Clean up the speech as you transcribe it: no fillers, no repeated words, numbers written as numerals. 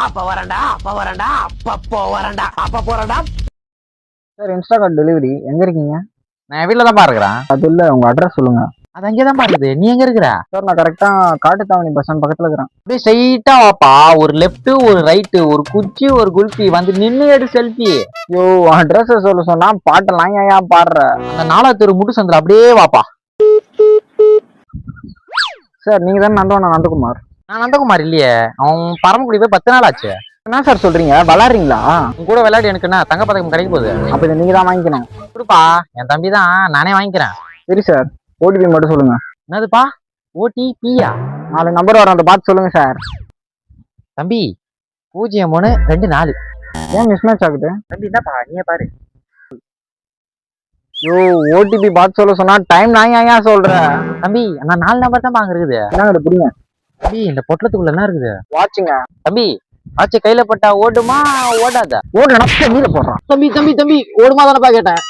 அப்ப வரேன்டா அப்ப போறேன்டா. சார் இன்ஸ்டா கார்டு டெலிவரி எங்க இருக்கீங்க? நான் வீட்டில் தான் இருக்கிறேன். அது இல்ல உங்க அட்ரஸ் சொல்லுங்க. அது அங்கே தான் இருக்குது. நீ எங்க இருக்கிற? சார் நான் கரெக்டா காட்டுத்தாவணி பஸ் ஸ்டாண்ட் பக்கத்துல இருக்கிறேன். அப்படியே ஸ்ட்ரைட்டா வாப்பா. ஒரு லெஃப்ட் ஒரு ரைட்டு ஒரு குச்சி ஒரு குல்பி வந்து நின்று எடு செல்ஃபி. யோ அட்ரஸ் சொல்ல சொன்னா பாட்டெல்லாம் ஏன் பாடுற? அந்த 4வது தெரு முட்டு சந்தில அப்படியே வாப்பா. சார் நீங்க தானே நந்தகுமார்? நான் நந்தகுமார் இல்லையே, அவன் பரமக்குடி போய் 10 நாள் ஆச்சு. என்ன சார் சொல்றீங்க, விளாடுறீங்களா? உன் கூட விளையாடி எனக்கு என்ன தங்க பதக்கம் கிடைக்க போகுது. அப்ப இதை நீங்க தான் வாங்கிக்கணும். கொடுப்பா, என் தம்பி தான், நானே வாங்கிக்கிறேன். சரி சார், ஓடிபி மட்டும் சொல்லுங்க. என்னதுப்பா ஓடிபியா? 4 நம்பர் வரும், அதை பார்த்து சொல்லுங்க சார். தம்பி 0324. ஏன் மிஸ் மேட்ச் ஆகுது? தம்பி என்னப்பா நீயே பாரு. யோ ஓடிபி பார்த்து சொல்ல சொன்னா டைம் நான் ஏன் சொல்றேன்? தம்பி நான் 4 நம்பர் தான் அங்க இருக்குது. என்னங்க புரியுங்க? தம்பி இந்த பொட்டலத்துக்குள்ள என்ன இருக்குது? வாட்சுங்க. தம்பி ஆச்சு கையில பட்டா ஓடுமா ஓடாத? ஓடணும், நீல போடுறான். தம்பி ஓடுமா தானப்பா கேட்டேன்.